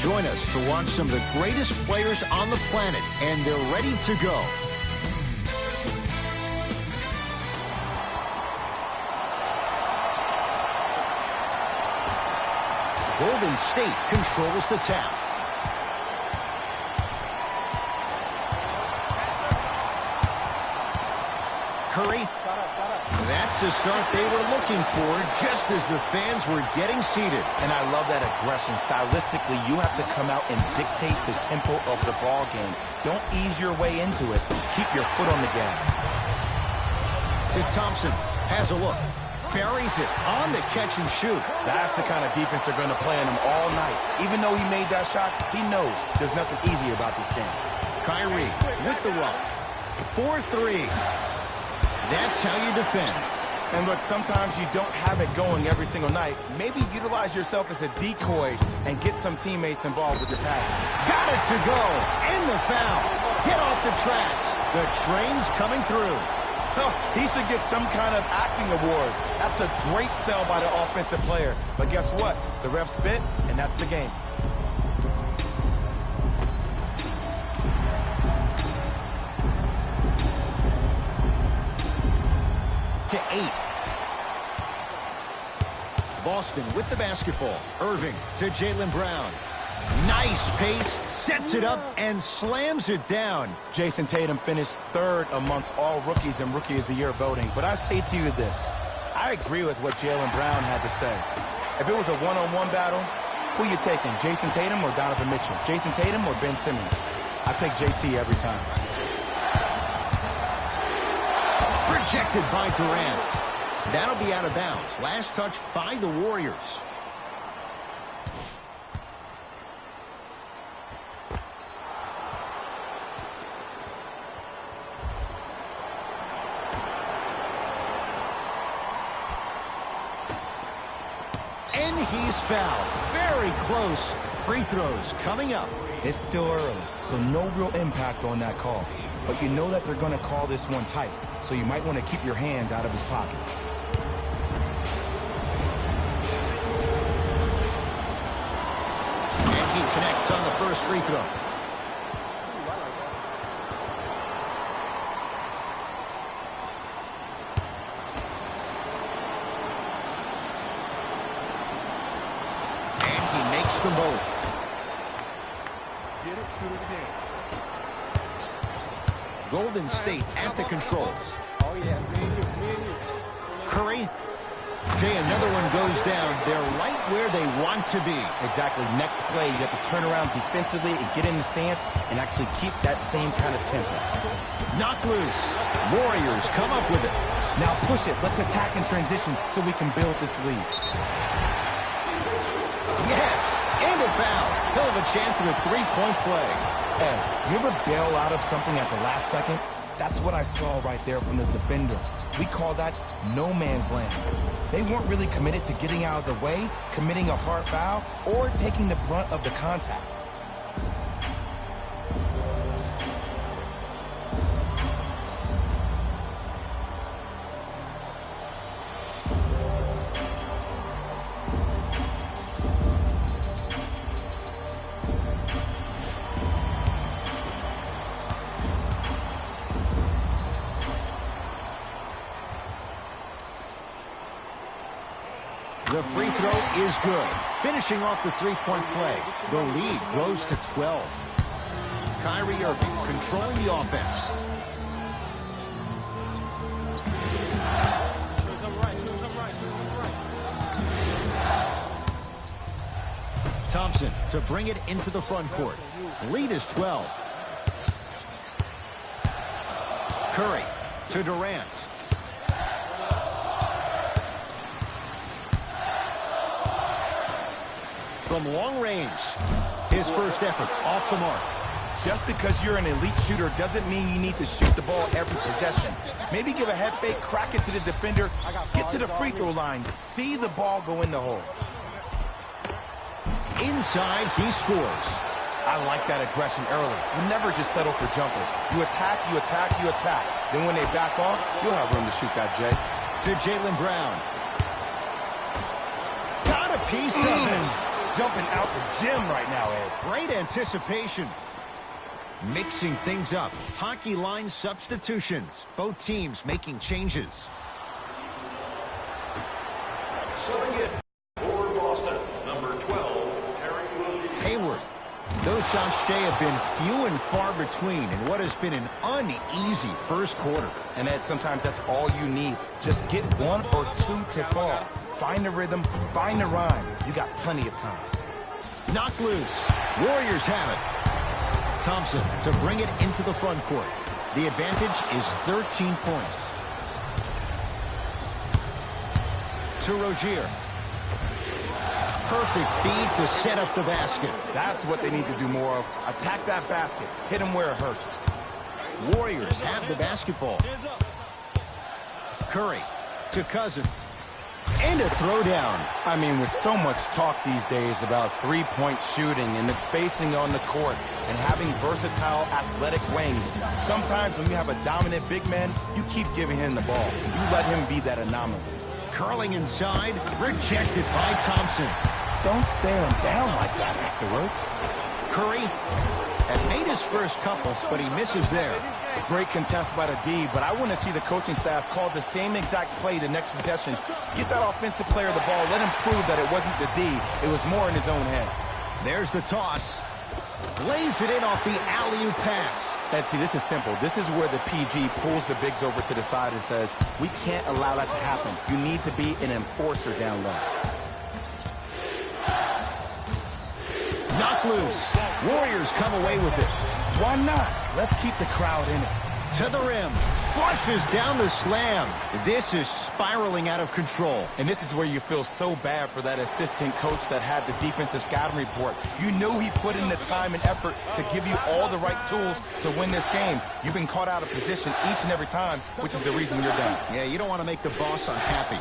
Join us to watch some of the greatest players on the planet, and they're ready to go. Golden State controls the tap. Curry. That's the start they were looking for, just as the fans were getting seated. And I love that aggression. Stylistically, you have to come out and dictate the tempo of the ball game. Don't ease your way into it. Keep your foot on the gas. To Thompson. Has a look. Buries it on the catch and shoot. That's the kind of defense they're going to play on him all night. Even though he made that shot, he knows there's nothing easy about this game. Kyrie with the rock. 4-3. That's how you defend. And look, sometimes you don't have it going every single night. Maybe utilize yourself as a decoy and get some teammates involved with your passing. Got it to go. And the foul. Get off the tracks. The train's coming through. Oh, he should get some kind of acting award. That's a great sell by the offensive player. But guess what? The ref spit, and that's the game. To 8. Boston with the basketball. Irving to Jaylen Brown. Nice pace, sets it up, and slams it down. Jason Tatum finished third amongst all rookies in Rookie of the Year voting. But I say to you this, I agree with what Jaylen Brown had to say. If it was a one-on-one battle, who you taking, Jason Tatum or Donovan Mitchell? Jason Tatum or Ben Simmons? I take JT every time. Rejected by Durant. That'll be out of bounds. Last touch by the Warriors. And he's fouled. Very close. Free throws coming up. It's still early, so no real impact on that call. But you know that they're going to call this one tight, so you might want to keep your hands out of his pocket. And he connects on the first free throw. And he makes them both. Get it, shoot it again. Golden State at the controls. Oh, yeah, me and you. Curry. Jay, another one goes down. They're right where they want to be. Exactly. Next play, you have to turn around defensively and get in the stance and actually keep that same kind of tempo. Knocked loose. Warriors come up with it. Now push it. Let's attack in transition so we can build this lead. Yes, and a foul. He'll have a chance at a three-point play. Ed, you ever bail out of something at the last second? That's what I saw right there from the defender. We call that no man's land. They weren't really committed to getting out of the way, committing a hard foul, or taking the brunt of the contact. The free throw is good. Finishing off the three-point play. The lead grows to 12. Kyrie Irving controlling the offense. Thompson to bring it into the front court. Lead is 12. Curry to Durant. From long range, his first effort off the mark. Just because you're an elite shooter doesn't mean you need to shoot the ball every possession. Maybe give a head fake, crack it to the defender, get to the free throw line, see the ball go in the hole. Inside, he scores. I like that aggression early. You never just settle for jumpers. You attack, you attack, you attack. Then when they back off, you'll have room to shoot that, Jay. To Jaylen Brown. Got a piece of it. jumping out the gym right now, Ed. Great anticipation. Mixing things up. Hockey line substitutions. Both teams making changes. Subbing in for Boston, number 12, Hayward. Those shots today have been few and far between in what has been an uneasy first quarter. And Ed, sometimes that's all you need. Just get one or two to fall. Find the rhythm, find the rhyme. You got plenty of time. Knocked loose. Warriors have it. Thompson to bring it into the front court. The advantage is 13 points. To Rozier. Perfect feed to set up the basket. That's what they need to do more of. Attack that basket. Hit them where it hurts. Warriors have the basketball. Curry to Cousins. And a throwdown. I mean, with so much talk these days about three-point shooting and the spacing on the court and having versatile athletic wings, sometimes when you have a dominant big man, you keep giving him the ball. You let him be that anomaly. Curling inside, rejected by Thompson. Don't stare him down like that afterwards. Curry had made his first couple, but he misses there. Great contest by the D, but I want to see the coaching staff call the same exact play the next possession. Get that offensive player the ball. Let him prove that it wasn't the D. It was more in his own head. There's the toss. Lays it in off the alley-oop pass. And see, this is simple. This is where the PG pulls the bigs over to the side and says, we can't allow that to happen. You need to be an enforcer down low. Knocked loose. Warriors come away with it. Why not? Let's keep the crowd in it. To the rim. Flushes down the slam. This is spiraling out of control. And this is where you feel so bad for that assistant coach that had the defensive scouting report. You knew he put in the time and effort to give you all the right tools to win this game. You've been caught out of position each and every time, which is the reason you're down. Yeah, you don't want to make the boss unhappy.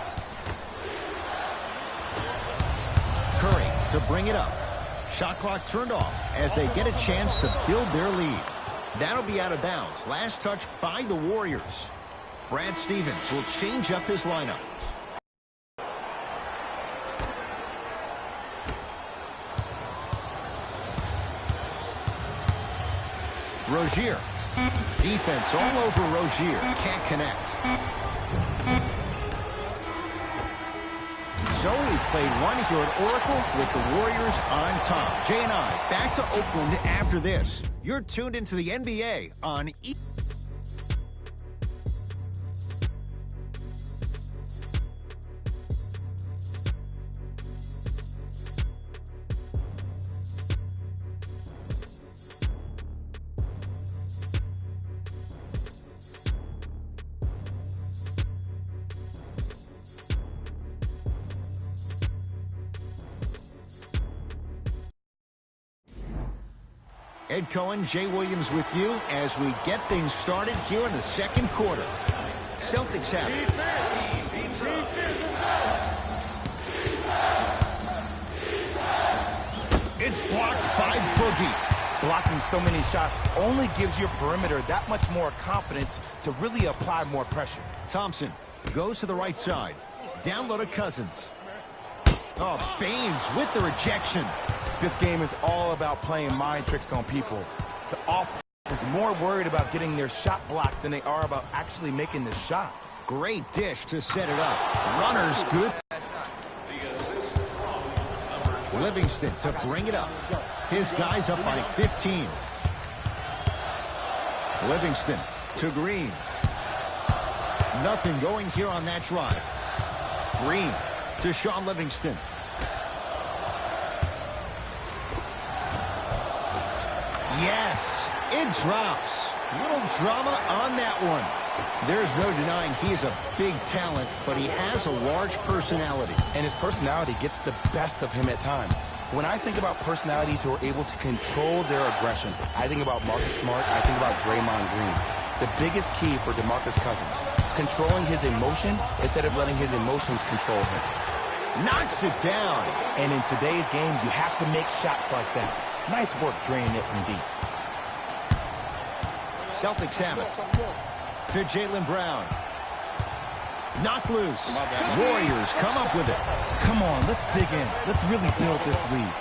Curry to bring it up. Shot clock turned off as they get a chance to build their lead. That'll be out of bounds. Last touch by the Warriors. Brad Stevens will change up his lineup. Rozier. Defense all over Rozier. Can't connect. So we played one here at Oracle with the Warriors on top. Jay and I back to Oakland after this. You're tuned into the NBA on Ed Cohen, Jay Williams with you as we get things started here in the second quarter. Celtics have it. It's blocked by Boogie. Blocking so many shots only gives your perimeter that much more confidence to really apply more pressure. Thompson goes to the right side. Down low to Cousins. Oh, Baines with the rejection. This game is all about playing mind tricks on people. The offense is more worried about getting their shot blocked than they are about actually making the shot. Great dish to set it up. Runners good. Livingston to bring it up. His guys up by 15. Livingston to Green. Nothing going here on that drive. Green to Sean Livingston. Yes, it drops. Little drama on that one. There's no denying he is a big talent, but he has a large personality. And his personality gets the best of him at times. When I think about personalities who are able to control their aggression, I think about Marcus Smart, I think about Draymond Green. The biggest key for DeMarcus Cousins, controlling his emotion instead of letting his emotions control him. Knocks it down. And in today's game, you have to make shots like that. Nice work draining it from deep. Celtics have it. To Jaylen Brown. Knocked loose. Warriors come up with it. Come on, let's dig in. Let's really build this lead.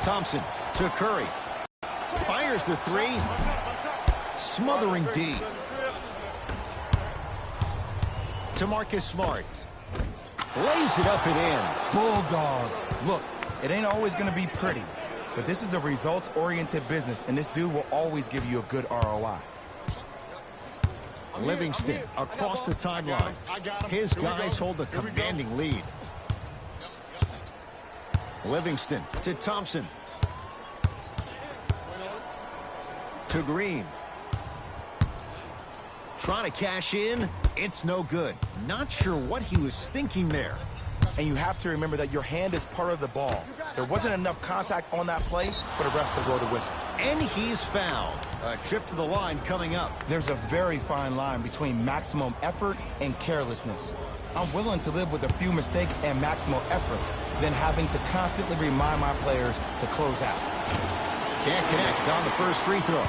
Thompson to Curry. Fires the three. Smothering D. To Marcus Smart. Lays it up and in. Bulldog. Look, it ain't always going to be pretty, but this is a results-oriented business, and this dude will always give you a good ROI. Livingston across the timeline. His guys hold a commanding lead. Livingston to Thompson. To Green. Trying to cash in. It's no good. Not sure what he was thinking there. And you have to remember that your hand is part of the ball. There wasn't enough contact on that play for the rest to blow the whistle. And he's fouled. A trip to the line coming up. There's a very fine line between maximum effort and carelessness. I'm willing to live with a few mistakes and maximum effort than having to constantly remind my players to close out. Can't connect on the first free throw.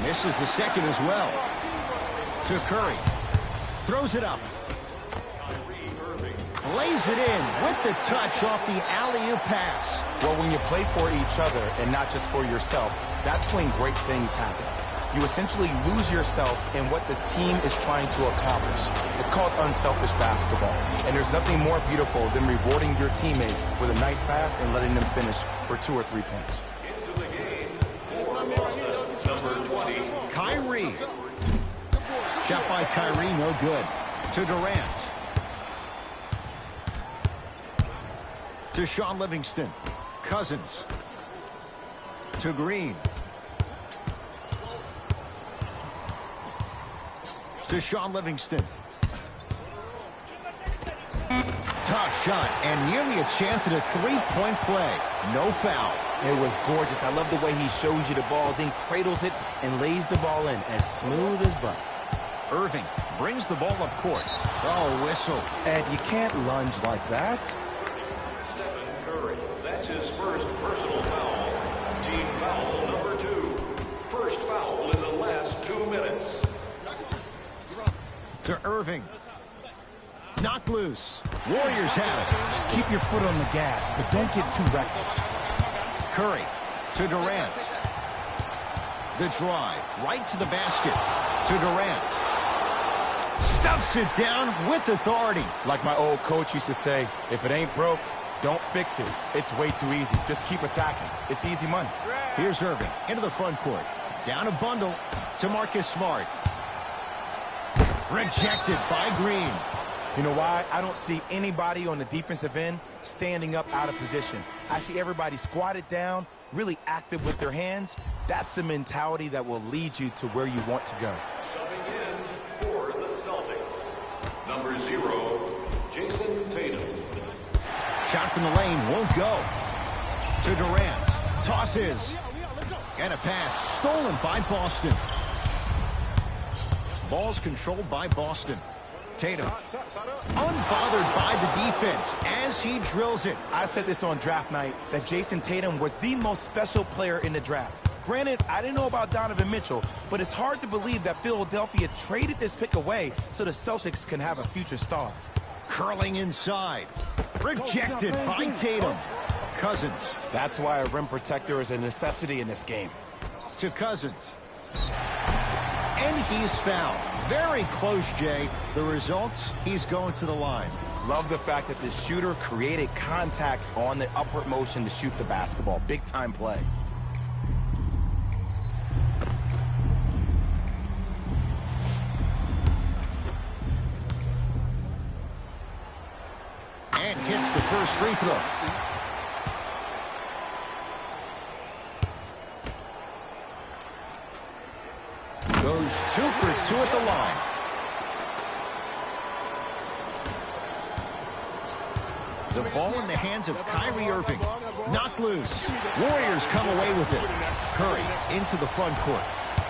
Misses the second as well. To Curry. Throws it up. Lays it in with the touch off the alley-oop pass. Well, when you play for each other and not just for yourself, that's when great things happen. You essentially lose yourself in what the team is trying to accomplish. It's called unselfish basketball. And there's nothing more beautiful than rewarding your teammate with a nice pass and letting them finish for 2 or 3 points. Into the game for Boston, number 20. Kyrie. Shot by Kyrie, no good. To Durant. To Sean Livingston. Cousins. To Green. To Sean Livingston. Tough shot and nearly a chance at a three-point play. No foul. It was gorgeous. I love the way he shows you the ball, then cradles it and lays the ball in as smooth as butter. Irving brings the ball up court. Oh, whistle. Ed, you can't lunge like that. Stephen Curry. That's his first personal foul. Team foul number 2. First foul in the last 2 minutes. To Irving. Knocked loose. Warriors have it. Keep your foot on the gas, but don't get too reckless. Curry to Durant. The drive right to the basket. To Durant. Stuffs it down with authority. Like my old coach used to say, if it ain't broke, don't fix it. It's way too easy. Just keep attacking. It's easy money. Here's Irving into the front court. Down a bundle to Marcus Smart. Rejected by Green. You know why? I don't see anybody on the defensive end standing up out of position. I see everybody squatted down, really active with their hands. That's the mentality that will lead you to where you want to go. Subbing in for the Celtics. Number 0, Jason Tatum. Shot from the lane won't go. To Durant. Tosses. And a pass stolen by Boston. Ball's controlled by Boston. Tatum. Unbothered by the defense as he drills it. I said this on draft night that Jason Tatum was the most special player in the draft. Granted, I didn't know about Donovan Mitchell, but it's hard to believe that Philadelphia traded this pick away so the Celtics can have a future star. Curling inside. Rejected by Tatum. Cousins. That's why a rim protector is a necessity in this game. To Cousins. And he's fouled. Very close, Jay. The results, he's going to the line. Love the fact that the shooter created contact on the upward motion to shoot the basketball. Big time play. And hits the first free throw. Goes 2 for 2 at the line. The ball in the hands of Kyrie Irving. Knocked loose. Warriors come away with it. Curry into the front court.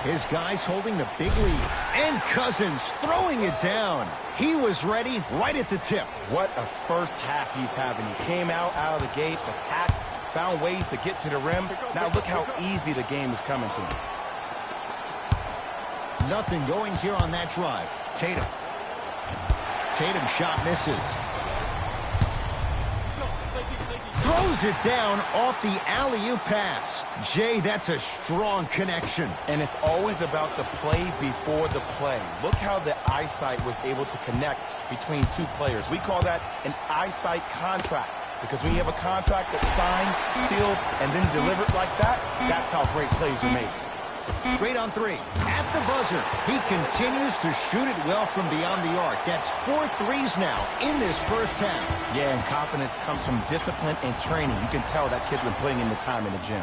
His guys holding the big lead. And Cousins throwing it down. He was ready right at the tip. What a first half he's having. He came out of the gate, attacked, found ways to get to the rim. Now look how easy the game is coming to him. Nothing going here on that drive. Tatum. Tatum shot misses. Throws it down off the alley-oop pass. Jay, that's a strong connection. And it's always about the play before the play. Look how the eyesight was able to connect between two players. We call that an eyesight contract. Because when you have a contract that's signed, sealed, and then delivered like that, that's how great plays are made. Straight on three. At the buzzer. He continues to shoot it well from beyond the arc. That's 4 threes now in this first half. Yeah, and confidence comes from discipline and training. You can tell that kid's been putting in the time in the gym.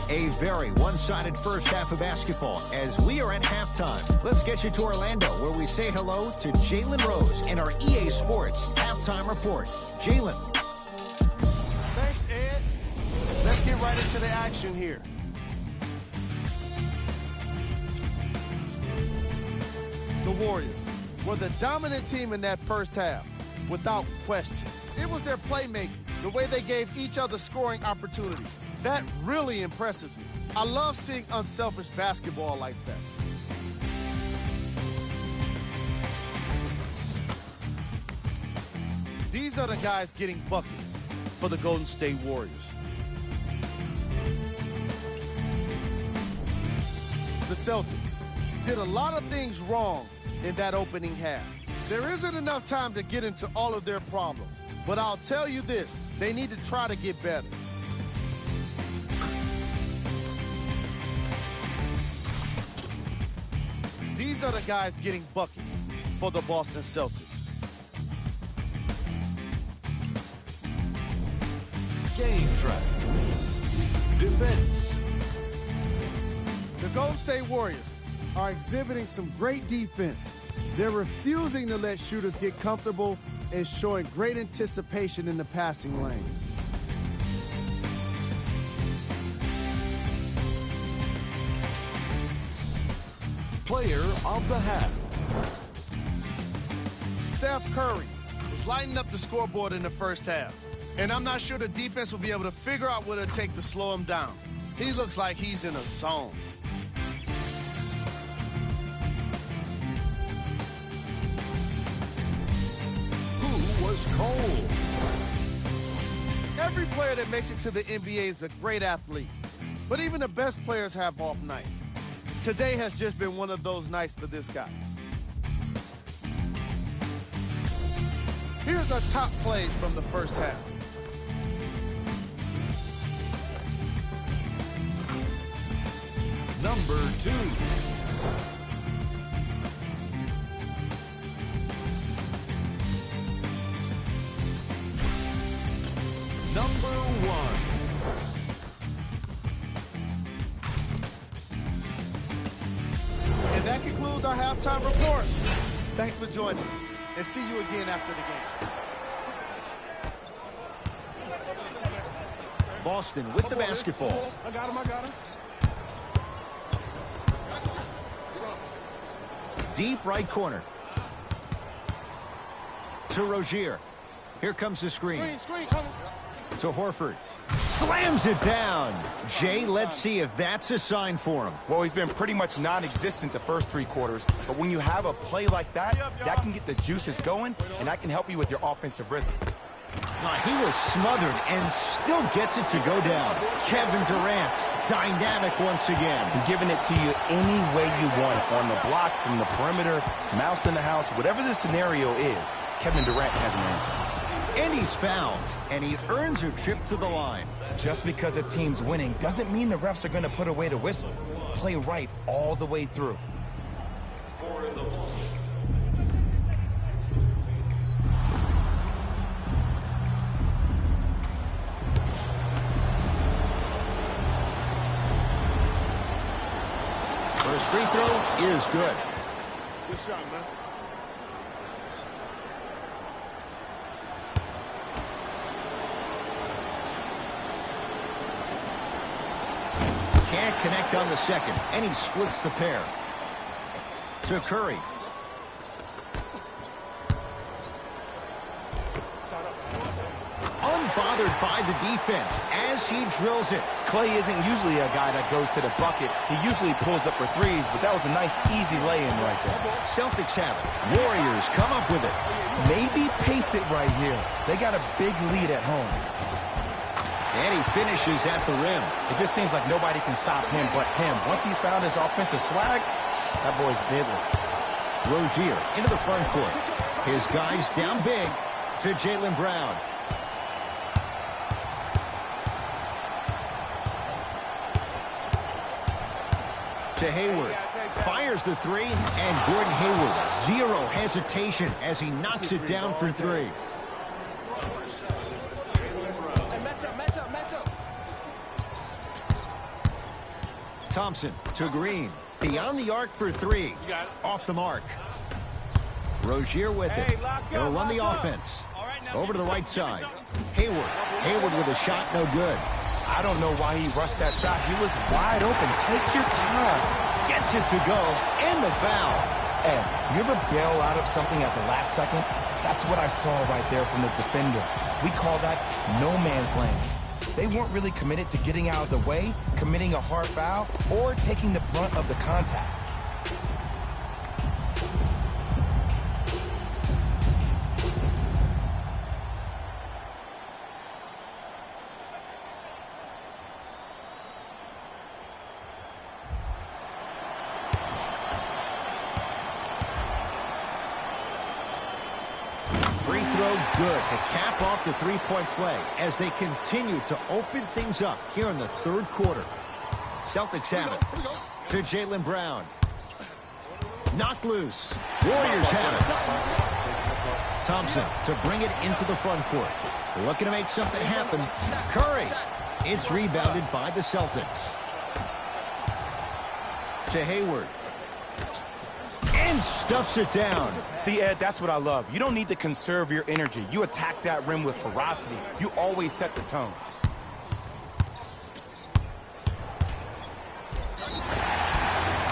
A very one-sided first half of basketball as we are at halftime. Let's get you to Orlando, where we say hello to Jalen Rose in our EA Sports Halftime Report. Jalen. Thanks, Ed. Let's get right into the action here. The Warriors were the dominant team in that first half, without question. It was their playmaking, the way they gave each other scoring opportunities. That really impresses me. I love seeing unselfish basketball like that. These are the guys getting buckets for the Golden State Warriors. The Celtics did a lot of things wrong in that opening half. There isn't enough time to get into all of their problems, but I'll tell you this, they need to try to get better. These are the guys getting buckets for the Boston Celtics. Game track. Defense. The Golden State Warriors are exhibiting some great defense. They're refusing to let shooters get comfortable and showing great anticipation in the passing lanes. Player of the half. Steph Curry was lighting up the scoreboard in the first half, and I'm not sure the defense will be able to figure out what it'll take to slow him down. He looks like he's in a zone. Who was cold? Every player that makes it to the NBA is a great athlete, but even the best players have off nights. Today has just been one of those nights for this guy. Here's our top plays from the first half. Number 2. Number 1. And that concludes our halftime report. Thanks for joining us, and see you again after the game. Boston with the basketball. I got him. Deep right corner. To Rozier. Here comes the screen. Screen coming. To Horford. Slams it down. Jay, let's see if that's a sign for him. Well, he's been pretty much non-existent the first 3 quarters, but when you have a play like that, that can get the juices going, and that can help you with your offensive rhythm. He was smothered and still gets it to go down. Kevin Durant, dynamic once again. And giving it to you any way you want it, on the block, from the perimeter, mouse in the house, whatever the scenario is, Kevin Durant has an answer. And he's fouled, and he earns a trip to the line. Just because a team's winning doesn't mean the refs are going to put away the whistle. Play right all the way through. First free throw is good. Good shot, man. Can't connect on the second, and he splits the pair. To Curry. bothered by the defense as he drills it. Clay isn't usually a guy that goes to the bucket. He usually pulls up for threes, but that was a nice, easy lay-in right there. Celtics have it. Warriors come up with it. Maybe pace it right here. They got a big lead at home. And he finishes at the rim. It just seems like nobody can stop him but him. Once he's found his offensive swag, that boy's deadly. Rozier into the front court. His guys down big to Jaylen Brown. To Hayward. Fires the three, and Gordon Hayward, zero hesitation as he knocks it down for three. Thompson to Green. Beyond the arc for three. Off the mark. Rozier with it. He'll run the offense. Over to the right side. Hayward. Hayward with a shot, no good. I don't know why he rushed that shot. He was wide open. Take your time. Gets it to go, and the foul. Ed, you ever bail out of something at the last second? That's what I saw right there from the defender. We call that no man's land. They weren't really committed to getting out of the way, committing a hard foul, or taking the brunt of the contact. Free throw good to cap off the three-point play as they continue to open things up here in the third quarter. Celtics have it to Jaylen Brown. Knocked loose. Warriors have it. Thompson to bring it into the front court. Looking to make something happen. Curry. It's rebounded by the Celtics. To Hayward. And stuffs it down. See, Ed, that's what I love. You don't need to conserve your energy. You attack that rim with ferocity. You always set the tone.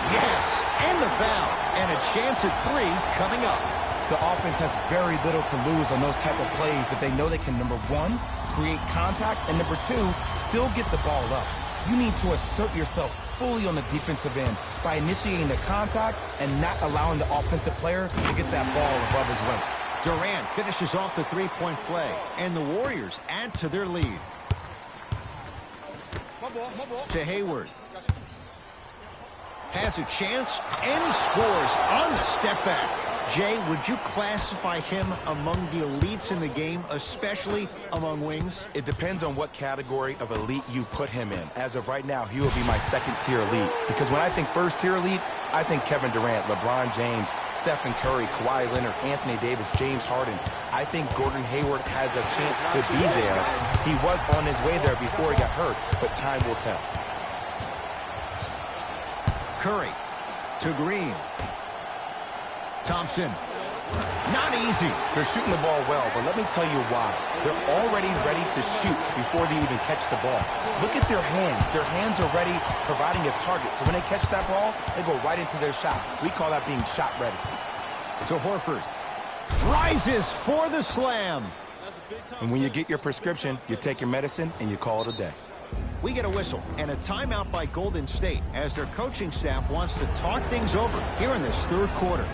Yes, and the foul. And a chance at three coming up. The offense has very little to lose on those type of plays if they know they can, number one, create contact, and number two, still get the ball up. You need to assert yourself fully on the defensive end by initiating the contact and not allowing the offensive player to get that ball above his waist. Durant finishes off the three-point play, and the Warriors add to their lead. To Hayward. Has a chance and scores on the step back. Jay, would you classify him among the elites in the game, especially among wings? It depends on what category of elite you put him in. As of right now, he will be my second-tier elite. Because when I think first-tier elite, I think Kevin Durant, LeBron James, Stephen Curry, Kawhi Leonard, Anthony Davis, James Harden. I think Gordon Hayward has a chance to be there. He was on his way there before he got hurt, but time will tell. Curry to Green. Thompson. Not easy. They're shooting the ball well, but let me tell you why. They're already ready to shoot before they even catch the ball. Look at their hands. Their hands are ready, providing a target. So when they catch that ball, they go right into their shot. We call that being shot ready. To Horford. Rises for the slam. And when you get your prescription, you take your medicine and you call it a day. We get a whistle and a timeout by Golden State as their coaching staff wants to talk things over here in this third quarter.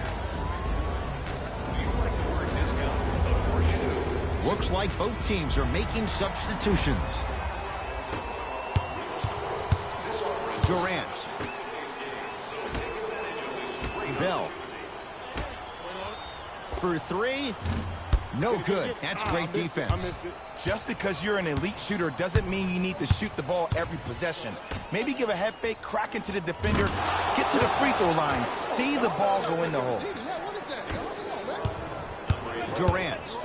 Looks like both teams are making substitutions. Durant. Bell. For three. No good. That's great defense. Just because you're an elite shooter doesn't mean you need to shoot the ball every possession. Maybe give a head fake, crack into the defender, get to the free throw line, see the ball go in the hole. Durant.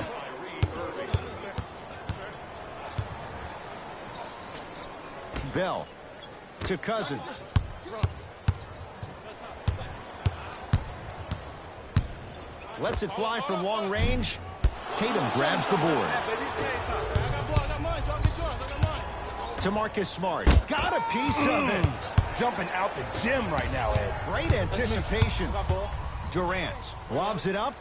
Bell to Cousins. Lets it fly from long range. Tatum grabs the board. To Marcus Smart. Got a piece of it. Jumping out the gym right now, Ed. Great anticipation. Durant lobs it up.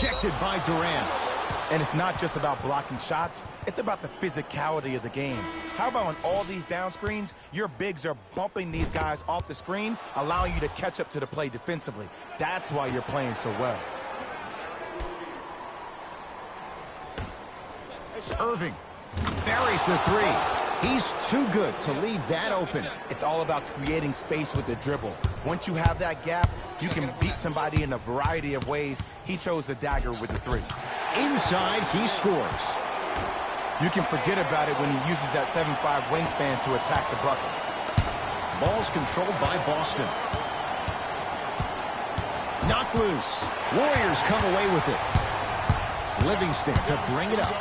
rejected by Durant. And it's not just about blocking shots, it's about the physicality of the game. How about on all these down screens, your bigs are bumping these guys off the screen, allowing you to catch up to the play defensively. That's why you're playing so well. Irving buries the three. He's too good to leave that open. It's all about creating space with the dribble. Once you have that gap, you can beat somebody in a variety of ways. He chose the dagger with the three. Inside, he scores. You can forget about it when he uses that 7'5" wingspan to attack the bucket. Ball's controlled by Boston. Knocked loose. Warriors come away with it. Livingston to bring it up.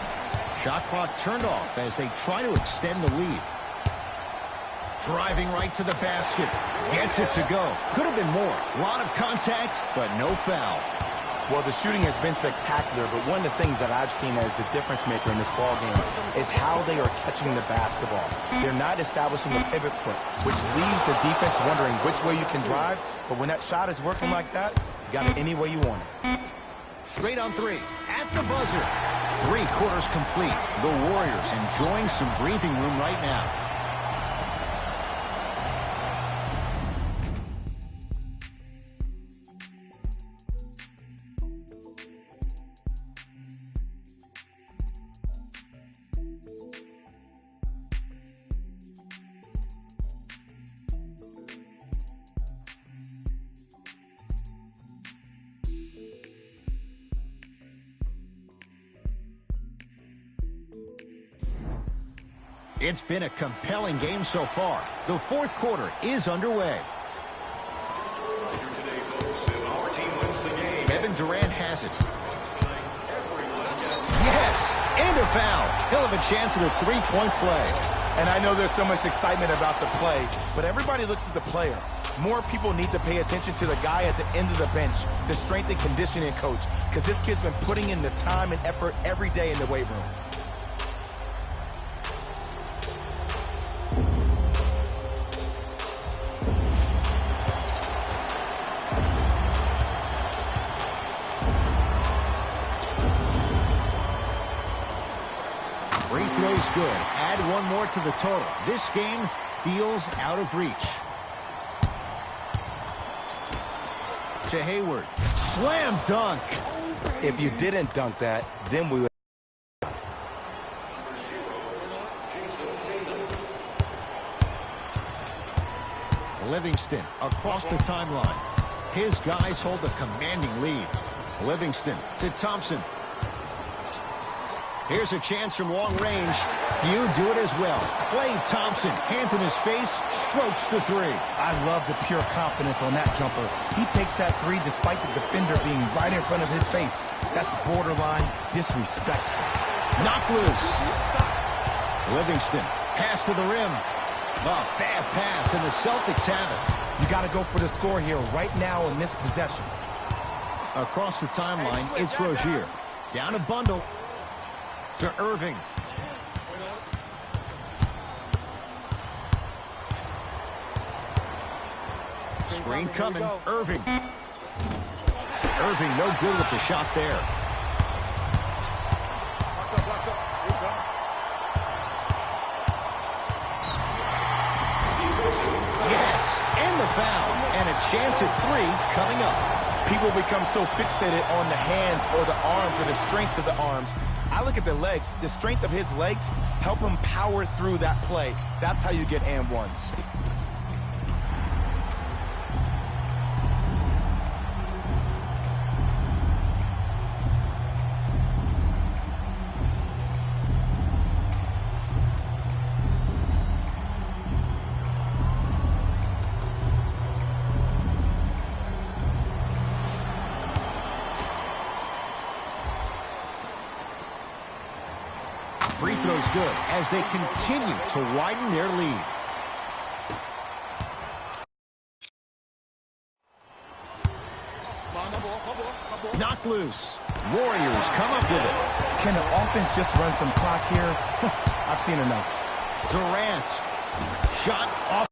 Shot clock turned off as they try to extend the lead. Driving right to the basket. Gets it to go. Could have been more. A lot of contact, but no foul. Well, the shooting has been spectacular, but one of the things that I've seen as the difference maker in this ball game is how they are catching the basketball. They're not establishing a pivot foot, which leaves the defense wondering which way you can drive, but when that shot is working like that, you got it any way you want it. Straight on three. At the buzzer. 3/4 complete. The Warriors enjoying some breathing room right now. It's been a compelling game so far. The fourth quarter is underway. Today, folks, if our team wins the game, Kevin Durant has it. Yes, and a foul. He'll have a chance at a three-point play. And I know there's so much excitement about the play, but everybody looks at the player. More people need to pay attention to the guy at the end of the bench, the strength and conditioning coach, because this kid's been putting in the time and effort every day in the weight room. Free throw's good. Add one more to the total. This game feels out of reach. To Hayward. Slam dunk. If you didn't dunk that, then we would. Livingston across the timeline. His guys hold a commanding lead. Livingston to Thompson. Here's a chance from long range. Few do it as well. Klay Thompson, hand in his face, strokes the three. I love the pure confidence on that jumper. He takes that three despite the defender being right in front of his face. That's borderline disrespectful. Knocked loose. Livingston, pass to the rim. A bad pass, and the Celtics have it. You got to go for the score here right now in this possession. Across the timeline, it's Rozier. Down a bundle. To Irving. Screen coming. Irving. Irving no good with the shot there. Yes, and the foul. And a chance at three coming up. People become so fixated on the hands or the arms or the strengths of the arms. I look at the legs. The strength of his legs help him power through that play. That's how you get and ones. Free throw's good as they continue to widen their lead. Knocked loose. Warriors come up with it. Can the offense just run some clock here? I've seen enough. Durant. Shot off.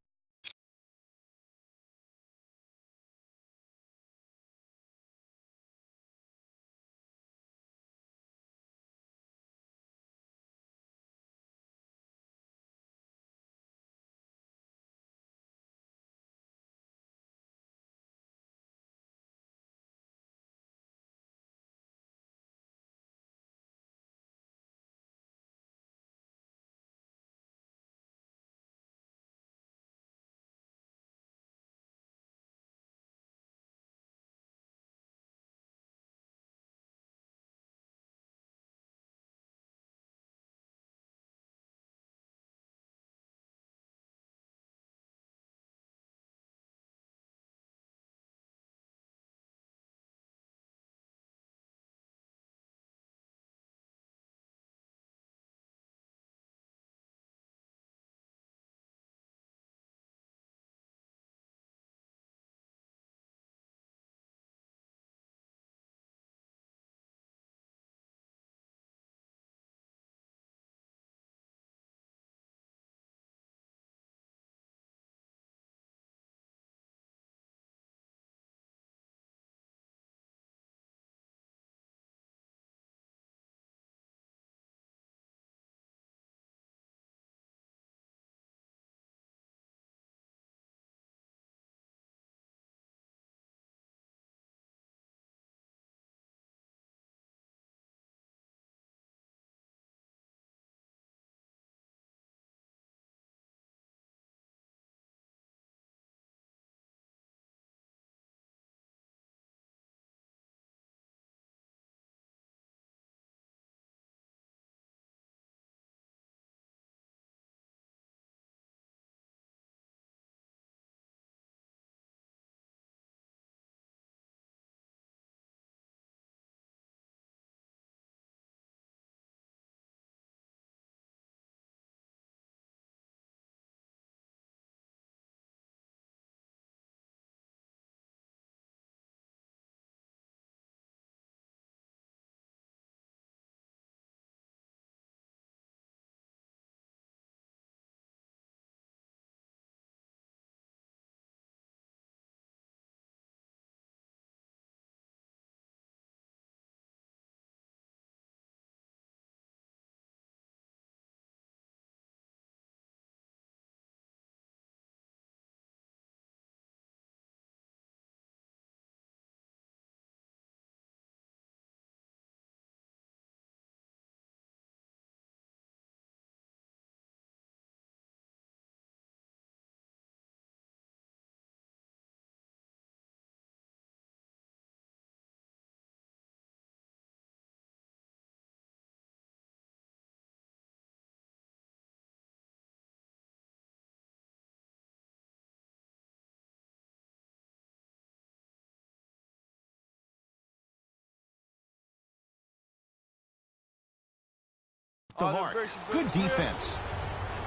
The mark. Good defense.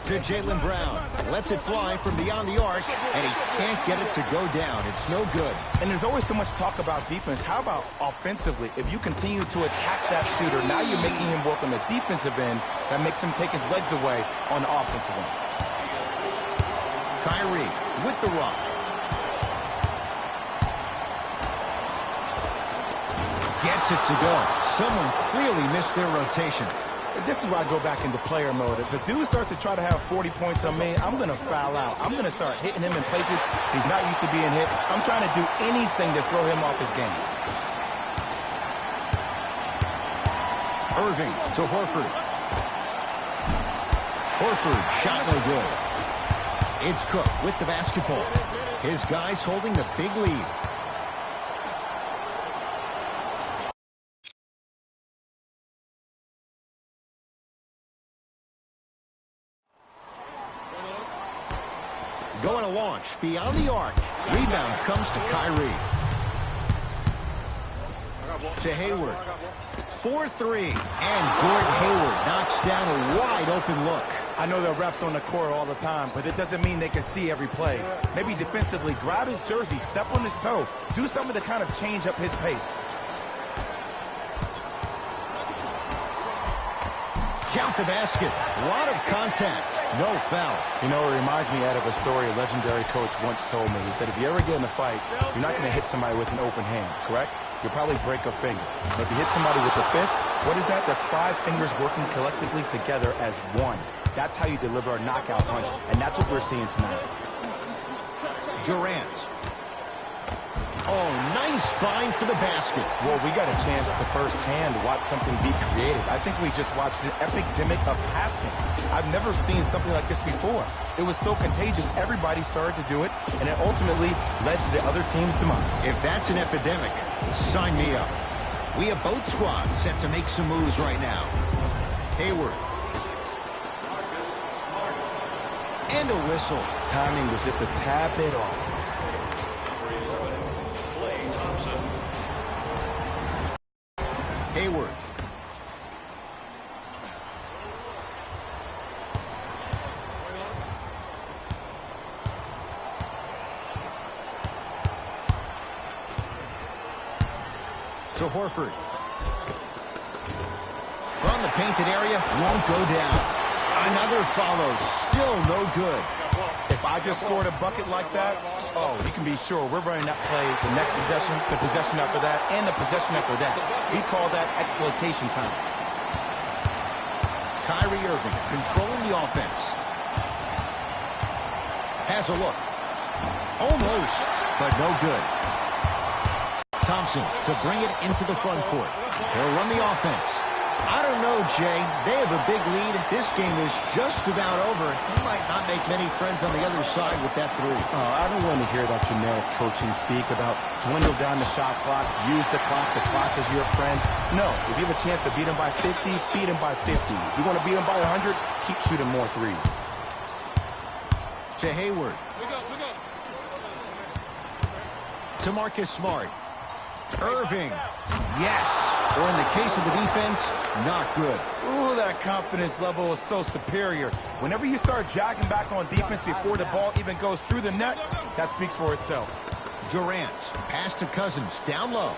To Jaylen Brown. Lets it fly from beyond the arc, and he can't get it to go down. It's no good. And there's always so much talk about defense. How about offensively? If you continue to attack that shooter, now you're making him work on the defensive end. That makes him take his legs away on the offensive end. Kyrie with the rock. Gets it to go. Someone clearly missed their rotation. This is where I go back into player mode. If the dude starts to try to have 40 points on me, I'm going to foul out. I'm going to start hitting him in places he's not used to being hit. I'm trying to do anything to throw him off his game. Irving to Horford. Horford, shot no good. It's Cook with the basketball. His guys holding the big lead. Going to launch beyond the arc. Rebound comes to Kyrie. To Hayward. 4-3. And Gordon Hayward knocks down a wide open look. I know there are refs on the court all the time, but it doesn't mean they can see every play. Maybe defensively, grab his jersey, step on his toe, do something to kind of change up his pace. Count the basket. A lot of contact. No foul. You know, it reminds me of a story a legendary coach once told me. He said, if you ever get in a fight, you're not going to hit somebody with an open hand, correct? You'll probably break a finger. But if you hit somebody with a fist, what is that? That's 5 fingers working collectively together as one. That's how you deliver a knockout punch, and that's what we're seeing tonight. Durant. Oh, nice find for the basket. Well, we got a chance to firsthand watch something be created. I think we just watched an epidemic of passing. I've never seen something like this before. It was so contagious, everybody started to do it, and it ultimately led to the other team's demise. If that's an epidemic, sign me up. We have both squads set to make some moves right now. Hayward. And a whistle. Timing was just a tad bit off. Hayward. To Horford. From the painted area, won't go down. Another follows, still no good. If I just scored a bucket like that, oh, you can be sure we're running that play the next possession, the possession after that, and the possession after that. We call that exploitation time. Kyrie Irving controlling the offense. Has a look. Almost, but no good. Thompson to bring it into the front court. He'll run the offense. I don't know, Jay. They have a big lead. This game is just about over. He might not make many friends on the other side with that three. I don't want to hear that generic coaching speak about dwindle down the shot clock, use the clock is your friend. No, if you have a chance to beat him by 50, beat him by 50. If you want to beat him by 100, keep shooting more threes. To Hayward. To Marcus Smart. Irving. Yes. Or in the case of the defense, not good. Ooh, that confidence level is so superior. Whenever you start jogging back on defense before the ball even goes through the net, that speaks for itself. Durant. Pass to Cousins. Down low.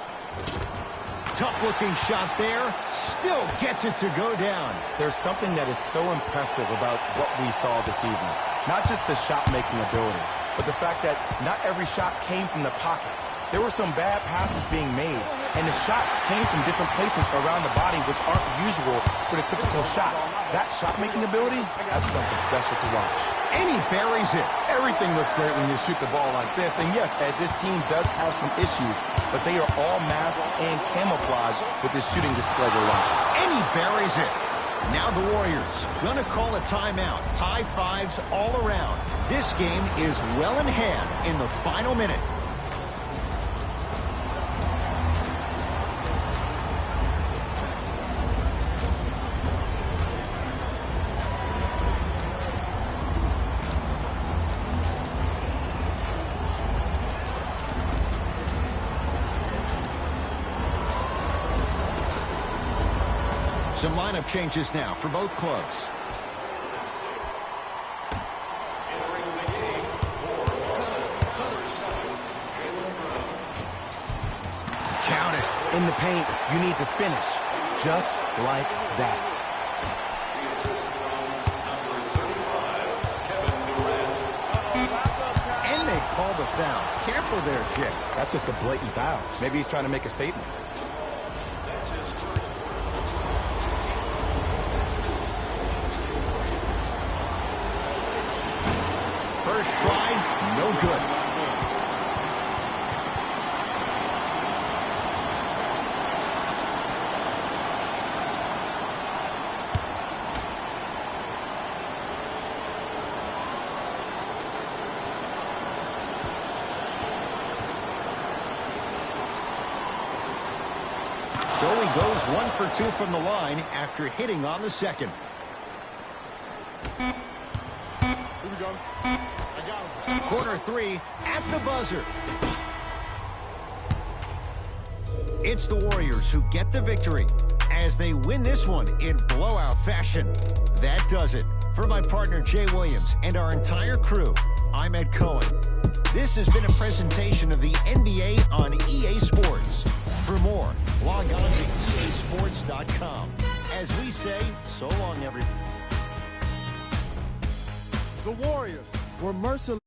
Tough-looking shot there. Still gets it to go down. There's something that is so impressive about what we saw this evening. Not just the shot-making ability, but the fact that not every shot came from the pocket. There were some bad passes being made, and the shots came from different places around the body, which aren't usual for the typical shot. That shot-making ability, that's something special to watch. And he buries it. Everything looks great when you shoot the ball like this. And yes, Ed, this team does have some issues, but they are all masked and camouflaged with this shooting display we're watching. And he buries it. Now the Warriors gonna call a timeout. High fives all around. This game is well in hand in the final minute. Some lineup changes now for both clubs. Entering the game for Boston, number 7, Jalen Brown. Count it. In the paint, you need to finish just like that. The assist from number 35, Kevin Durant. And they call the foul. Careful there, Jay. That's just a blatant foul. Maybe he's trying to make a statement. That's his first personal. First try, no good. So he goes 1 for 2 from the line after hitting on the second. Here we go. I got him. Quarter 3 at the buzzer. It's the Warriors who get the victory as they win this one in blowout fashion. That does it. For my partner Jay Williams and our entire crew, I'm Ed Cohen. This has been a presentation of the NBA on EA Sports. For more, log on to easports.com. As we say, so long, everyone. The Warriors were merciless.